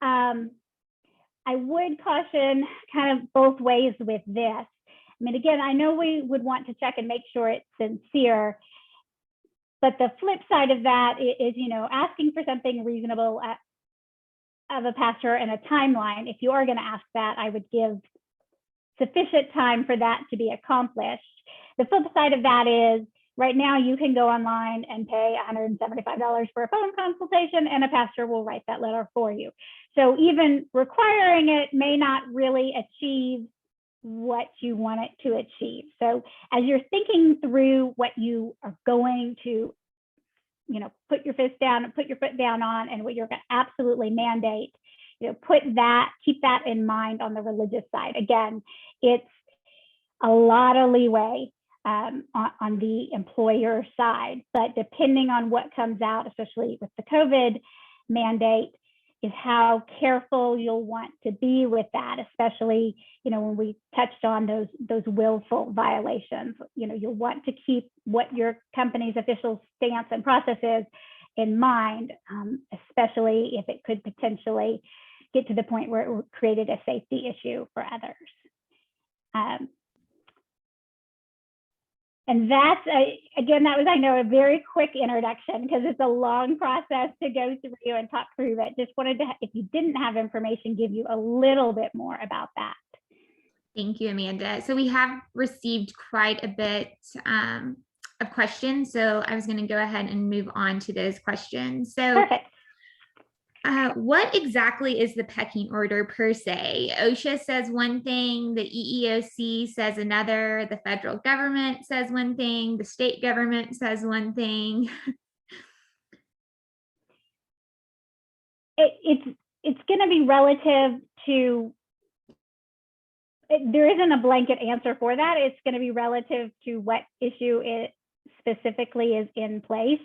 I would caution kind of both ways with this. I mean, again, I know we would want to check and make sure it's sincere, but the flip side of that is, asking for something reasonable of a pastor and a timeline. If you are going to ask that, I would give sufficient time for that to be accomplished. The flip side of that is, right now you can go online and pay $175 for a phone consultation and a pastor will write that letter for you. So even requiring it may not really achieve what you want it to achieve. So as you're thinking through what you are going to, put your foot down on and what you're going to absolutely mandate, keep that in mind on the religious side. Again, it's a lot of leeway on the employer side, but depending on what comes out, especially with the COVID mandate, is how careful you'll want to be with that, especially, when we touched on those willful violations. You'll want to keep what your company's official stance and process is in mind, especially if it could potentially get to the point where it created a safety issue for others. And that's, again, that was, I know, a very quick introduction because it's a long process to go through and talk through that. Just wanted to, if you didn't have information, give you a little bit more about that. Thank you, Amanda. So we have received quite a bit of questions. So I was going to go ahead and move on to those questions. So perfect. What exactly is the pecking order per se? OSHA says one thing, the EEOC says another, the federal government says one thing, the state government says one thing. It's going to be relative to there isn't a blanket answer for that. It's going to be relative to what issue it specifically is in place.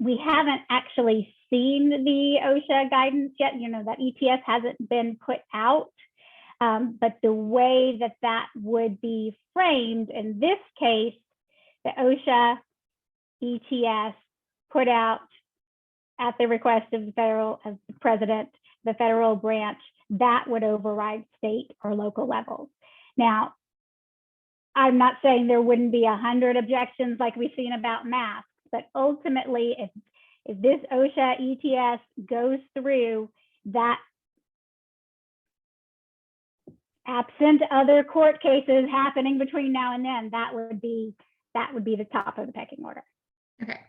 We haven't actually seen the OSHA guidance yet. That ETS hasn't been put out, but the way that that would be framed in this case, the OSHA ETS put out at the request of the president, the federal branch, that would override state or local levels. Now, I'm not saying there wouldn't be 100 objections like we've seen about masks, but ultimately, if this OSHA ETS goes through, that, absent other court cases happening between now and then, that would be the top of the pecking order. Okay.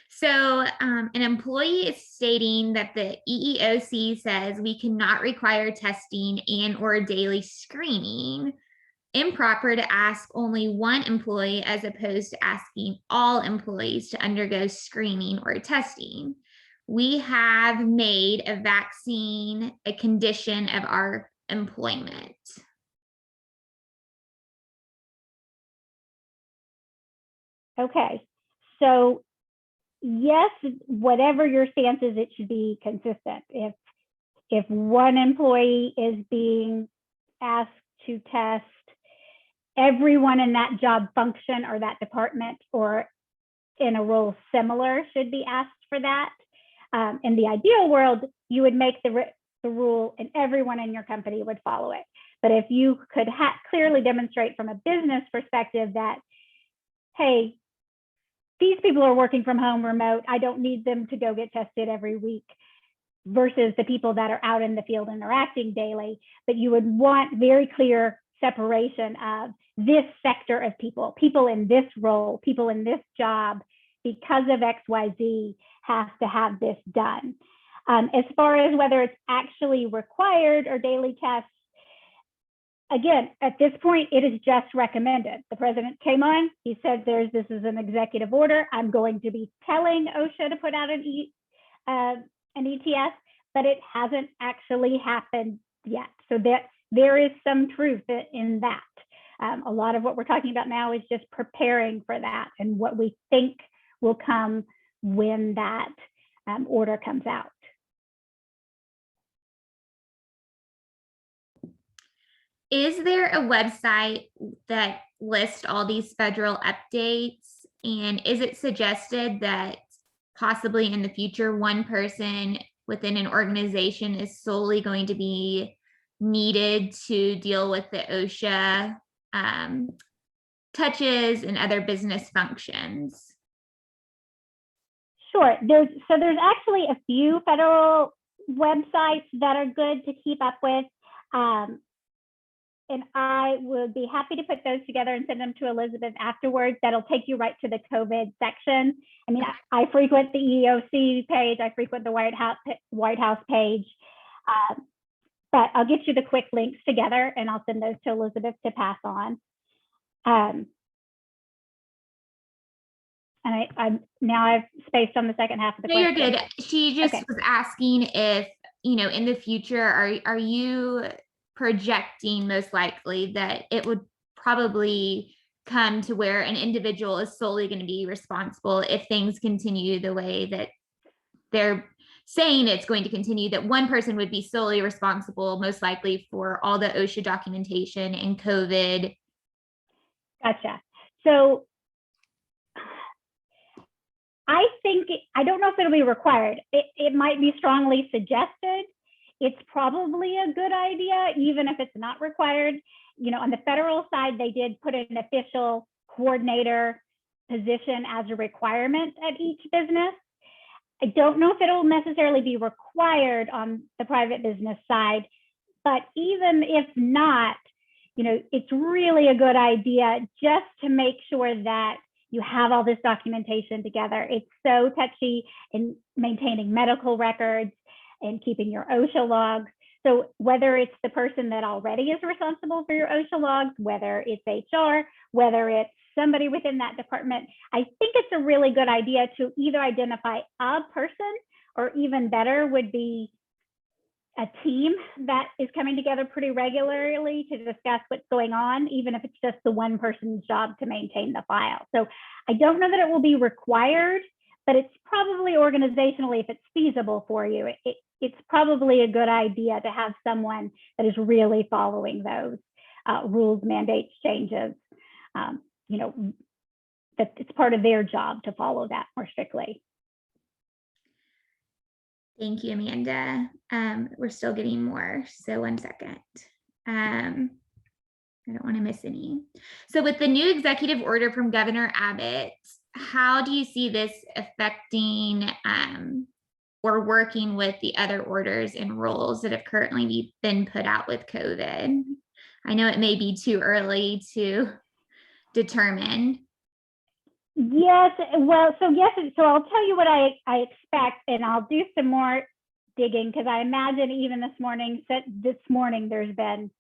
So an employee is stating that the EEOC says we cannot require testing and or daily screening. Improper to ask only one employee as opposed to asking all employees to undergo screening or testing. We have made a vaccine a condition of our employment. Okay, so yes, whatever your stance is, it should be consistent. If one employee is being asked to test, everyone in that job function or that department or in a role similar should be asked for that. In the ideal world, you would make the rule and everyone in your company would follow it. But if you could clearly demonstrate from a business perspective that, hey, these people are working from home remote, I don't need them to go get tested every week, versus the people that are out in the field interacting daily, but you would want very clear separation of this sector of people in this role, people in this job, because of XYZ, has to have this done. As far as whether it's actually required or daily tests, again, at this point, it is just recommended. The president came on, he said this is an executive order. I'm going to be telling OSHA to put out an ETS, but it hasn't actually happened yet. So that there is some truth in that. A lot of what we're talking about now is just preparing for that and what we think will come when that order comes out. Is there a website that lists all these federal updates? And is it suggested that possibly in the future, one person within an organization is solely going to be needed to deal with the OSHA touches and other business functions? Sure. There's actually a few federal websites that are good to keep up with. And I would be happy to put those together and send them to Elizabeth afterwards. That'll take you right to the COVID section. I mean, I frequent the EEOC page. I frequent the White House page. But I'll get you the quick links together and I'll send those to Elizabeth to pass on. And now I've spaced on the second half of the question. You're good. She just was asking if, in the future, are you projecting most likely that it would probably come to where an individual is solely going to be responsible if things continue the way that they're saying it's going to continue, that one person would be solely responsible most likely for all the OSHA documentation and COVID? Gotcha. So I don't know if it'll be required. It might be strongly suggested. It's probably a good idea, even if it's not required. On the federal side, they did put an official coordinator position as a requirement at each business. I don't know if it'll necessarily be required on the private business side, but even if not, it's really a good idea just to make sure that you have all this documentation together. It's so touchy in maintaining medical records and keeping your OSHA logs. So whether it's the person that already is responsible for your OSHA logs, whether it's HR, whether it's somebody within that department, I think it's a really good idea to either identify a person, or even better would be a team that is coming together pretty regularly to discuss what's going on, even if it's just the one person's job to maintain the file. So I don't know that it will be required, but it's probably organizationally, if it's feasible for you, it's probably a good idea to have someone that is really following those rules, mandates, changes. That it's part of their job to follow that more strictly. Thank you, Amanda. We're still getting more, so 1 second. I don't want to miss any. So with the new executive order from Governor Abbott, how do you see this affecting or working with the other orders and rules that have currently been put out with COVID? I know it may be too early to determine. Yes, well, so I'll tell you what I expect, and I'll do some more digging, because I imagine even this morning there's been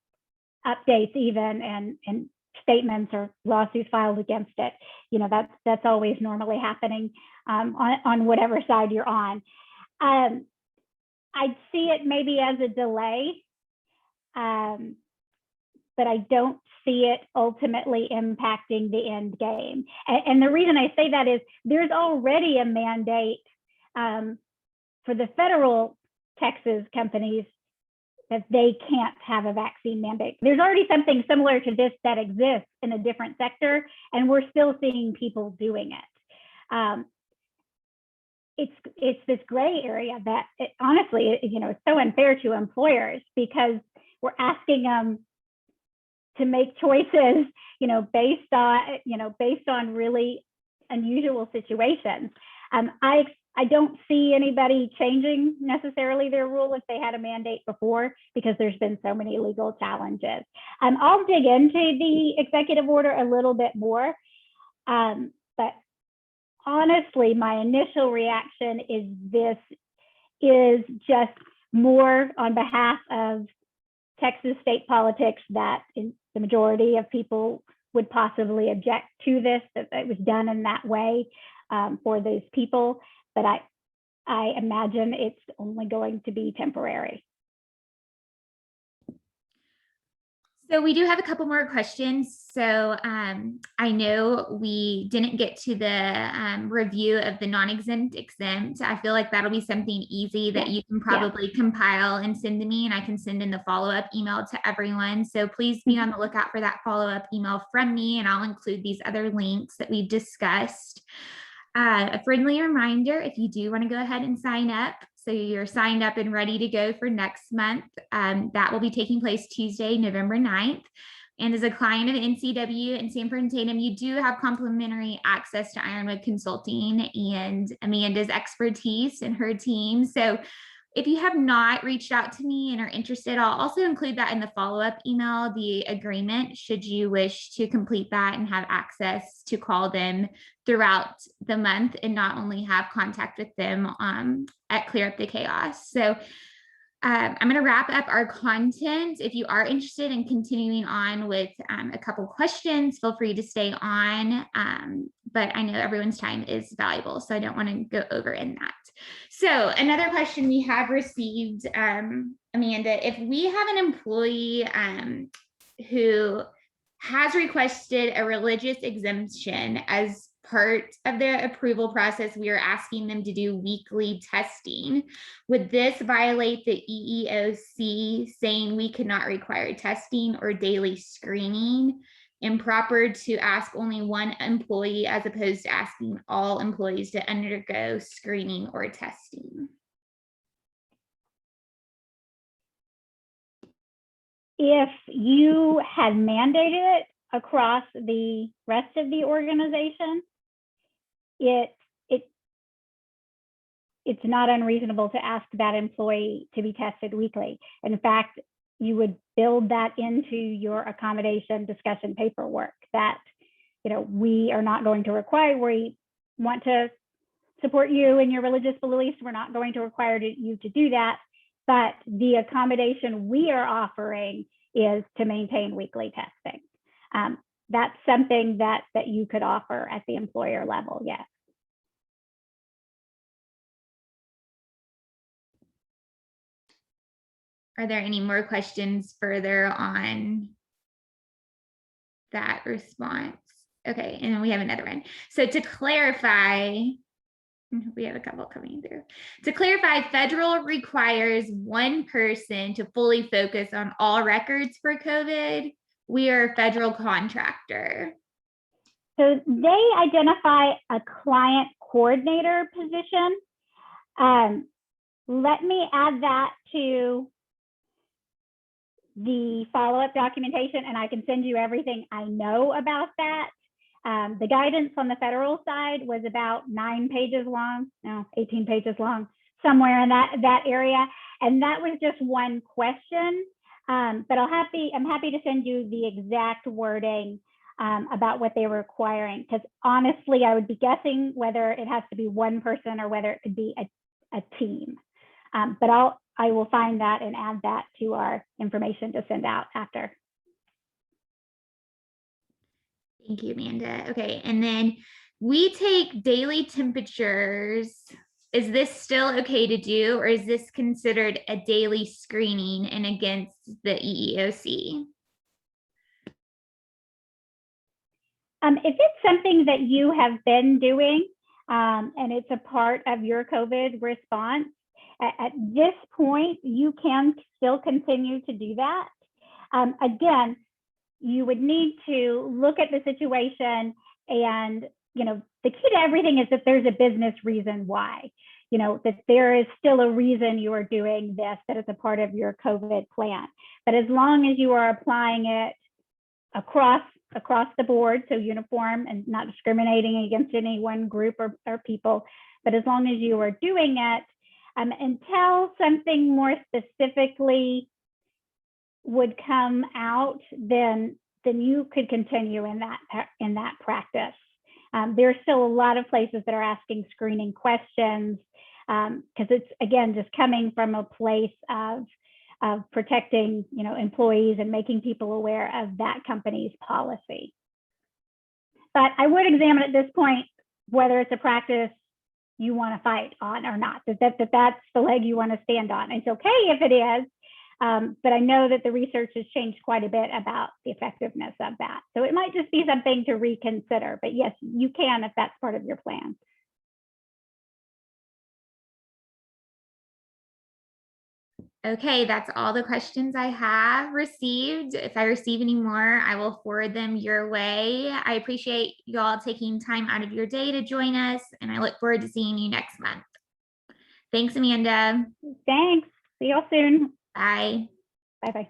updates even and statements or lawsuits filed against it. That's always normally happening on whatever side you're on. I'd see it maybe as a delay, but I don't see it ultimately impacting the end game. And the reason I say that is there's already a mandate for the federal Texas companies that they can't have a vaccine mandate. There's already something similar to this that exists in a different sector, and we're still seeing people doing it. It's this gray area that honestly, is so unfair to employers, because we're asking them to make choices, based on really unusual situations. I don't see anybody changing necessarily their rule if they had a mandate before, because there's been so many legal challenges. I'll dig into the executive order a little bit more, but honestly, my initial reaction is this is just more on behalf of Texas state politics, that the majority of people would possibly object to this, that it was done in that way for those people. But I imagine it's only going to be temporary. So we do have a couple more questions. So I know we didn't get to the review of the non-exempt exempt. I feel like that'll be something easy that you can probably compile and send to me, and I can send in the follow-up email to everyone. So please be on the lookout for that follow-up email from me, and I'll include these other links that we've discussed. A friendly reminder, if you do want to go ahead and sign up, so you're signed up and ready to go for next month, that will be taking place Tuesday, November 9th. And as a client of NCW and Sanford and Tatum, you do have complimentary access to Ironwood Consulting and Amanda's expertise and her team. So if you have not reached out to me and are interested, I'll also include that in the follow-up email, the agreement, should you wish to complete that and have access to call them throughout the month and not only have contact with them at Clear Up the Chaos. So I'm going to wrap up our content. If you are interested in continuing on with a couple questions, feel free to stay on. But I know everyone's time is valuable, so I don't want to go over in that. So another question we have received, Amanda, if we have an employee who has requested a religious exemption as part of the approval process, we are asking them to do weekly testing. Would this violate the EEOC saying we could not require testing or daily screening? Improper to ask only one employee as opposed to asking all employees to undergo screening or testing? If you had mandated it across the rest of the organization, it's not unreasonable to ask that employee to be tested weekly. In fact, you would build that into your accommodation discussion paperwork, that we are not going to require, we want to support you in your religious beliefs, we're not going to require you to do that, but the accommodation we are offering is to maintain weekly testing. That's something that you could offer at the employer level, yes. Are there any more questions further on that response? Okay, and then we have another one. So to clarify, we have a couple coming through. To clarify, federal requires one person to fully focus on all records for COVID. We are a federal contractor. So they identify a client coordinator position. Let me add that to the follow-up documentation, and I can send you everything I know about that. The guidance on the federal side was about 9 pages long, no, 18 pages long, somewhere in that area. And that was just one question. But I'm happy to send you the exact wording about what they were requiring, because honestly, I would be guessing whether it has to be one person or whether it could be a team. But I will find that and add that to our information to send out after. Thank you, Amanda. Okay, and then we take daily temperatures. Is this still okay to do, or is this considered a daily screening and against the EEOC? If it's something that you have been doing and it's a part of your COVID response, at this point, you can still continue to do that. Again, you would need to look at the situation, and the key to everything is that there's a business reason why, that there is still a reason you are doing this, that it's a part of your COVID plan. But as long as you are applying it across the board, so uniform and not discriminating against any one group or people, but as long as you are doing it, until something more specifically would come out, then you could continue in that practice. There's still a lot of places that are asking screening questions, because it's, again, just coming from a place of protecting employees and making people aware of that company's policy. But I would examine at this point whether it's a practice you want to fight on or not, that's the leg you want to stand on. It's okay if it is, but I know that the research has changed quite a bit about the effectiveness of that. So it might just be something to reconsider, but yes, you can if that's part of your plan. Okay, that's all the questions I have received. If I receive any more, I will forward them your way. I appreciate y'all taking time out of your day to join us, and I look forward to seeing you next month. Thanks, Amanda. Thanks. See y'all soon. Bye. Bye-bye.